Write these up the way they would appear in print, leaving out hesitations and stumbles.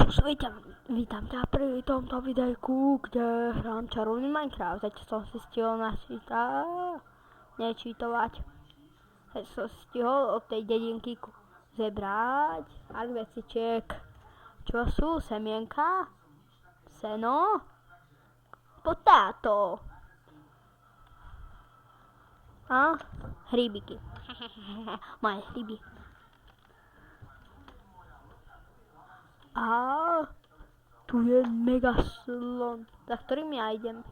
Vítam ťa pri tomto videjku, kde hrám čarovný Minecraft. Zatiaľ som si stihol nečítovať. Teď som si stihol od tej dedinky zebrať pár vecičiek. Čo sú? Semienka, seno, potáto a hríbiky. Moje hríby. A tu je mega slon, za ktorým ja idem.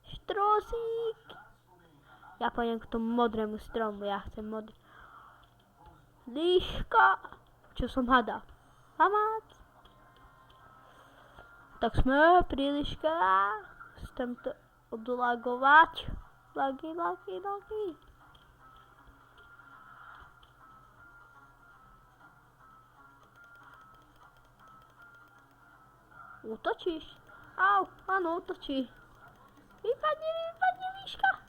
Štrosík. Ja pôjdem k tomu modrému stromu, ja chcem modrý. Líška, čo som hada. Hamác. Tak sme pri líške. Chcem to odlagovať. Lagy. Útočíš? Au, áno, útočí. Vypadni, líška.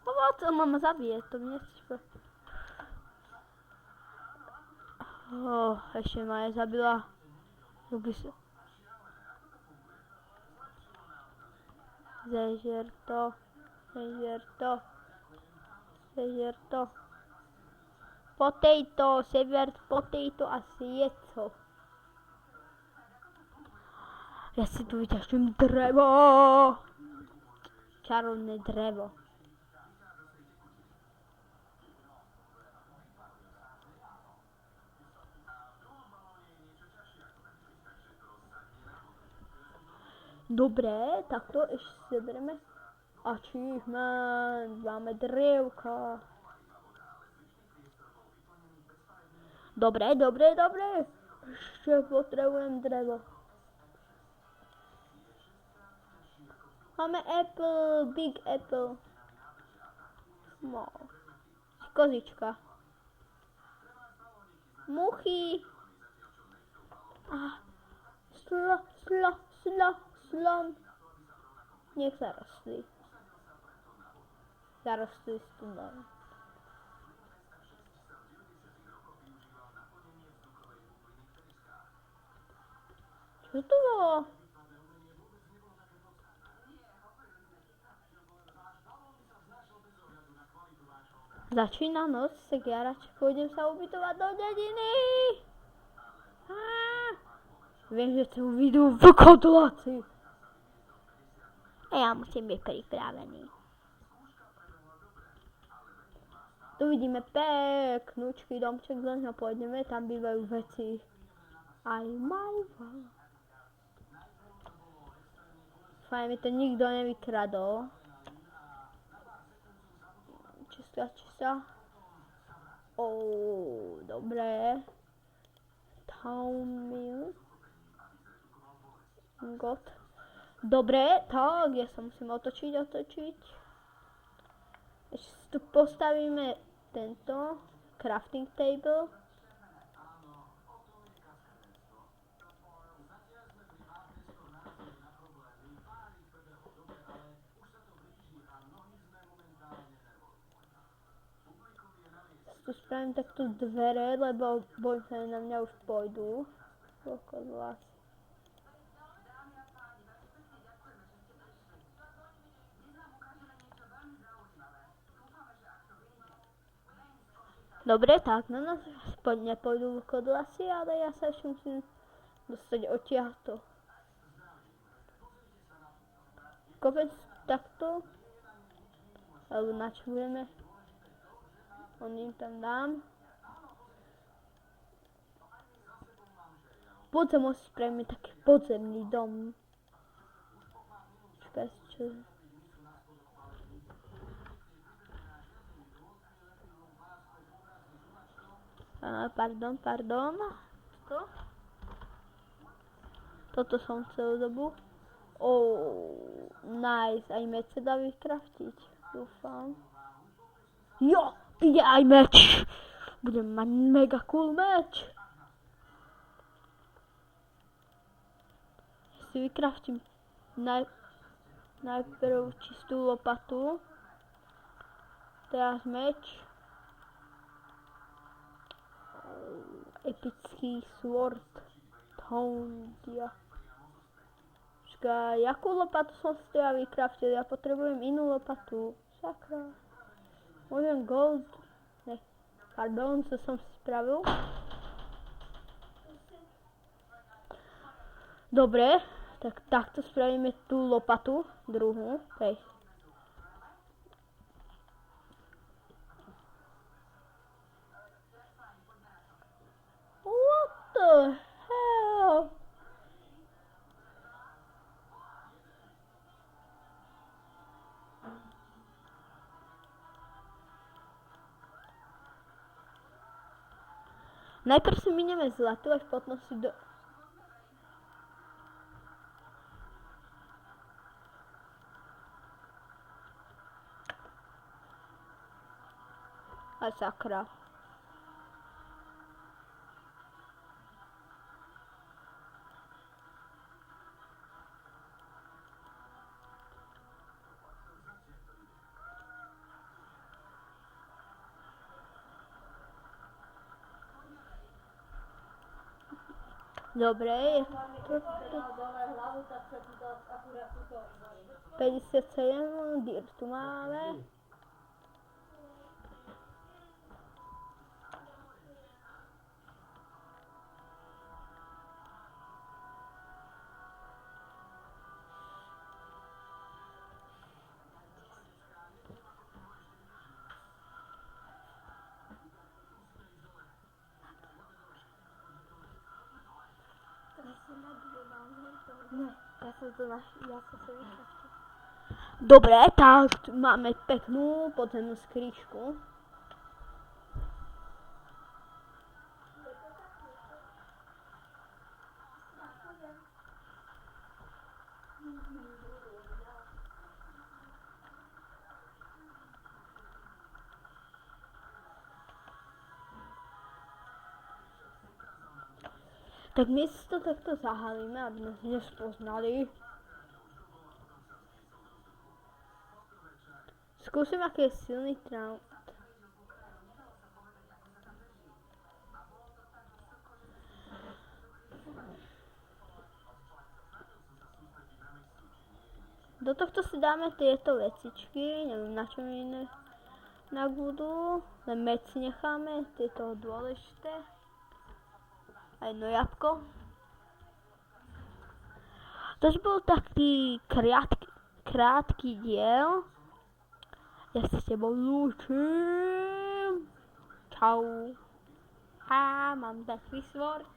Pomoc, mama zabije, to mne nechceš. Ešte ma je zabila. Zežer to. Potato, sever potato a sjedz ho. Ja si tu vyťažím drevo. Čarovné drevo. Dobre, takto ešte zeberieme. Achievement, máme drevka. Dobre. Ešte potrebujem drevo. Máme apple, big apple. Small. Kozička. Muchy. Slon. Nech zarostli. Zarostli stunom. Čo to bolo? Začína noc, tak ja radšej pôjdem sa ubytovať do dediny. Viem, že tu vidú vlkodláci. A ja musím byť pripravený. Tu vidíme peknúčky domček, len ho pôjdeme, tam bývajú veci. Aj majva. Fajn, mi to nikto nevykradol. Čistá. Dobre. Town mill. Dobre, tak, ja sa musím otočiť. Ešte tu postavíme tento crafting table. Tu spravím takto dvere, lebo bojím sa, na mňa už pôjdu. Dobre, tak na nás nepôjdu vlkodlasy, ale ja sa ešte musím dostať odtiaľto. Kopec takto. Alebo načujeme. Im tam dám. Podzemom si spravíme taký podzemný dom. Čakaj, čo... Pardon. Toto som celú dobu. Nice, aj meč sa dá vykraftiť, dúfam. Jo, ide aj meč. Budem mať mega cool meč. Si vykraftím najprv čistú lopatu. Teraz meč. epický sword Toundia. Počkaj, jakú lopatu som si to ja vykraftil? Ja potrebujem inú lopatu. Sakra. Môžem gold... Ne, pardon, co som si spravil? Dobre, tak takto spravíme tú lopatu, druhú. Hej. What the hell? Najprv si minieme zlato, až potom si do... Aj sakra. Dobre, je to 57, dirt tu máme. Ne, ja som sa vyšla. Dobre, tak máme peknú podzemnú skríčku. Tak my si to takto zahalíme, aby nás nespoznali. Skúsim, aký je silný traunt. Do tohto si dáme tieto vecičky, neviem na čo iné budú, len med si necháme, tieto dôležité. A jedno jabko. To bol taký krátky diel. Ja sa s tebou lúčim. Čau. A mám taký svor.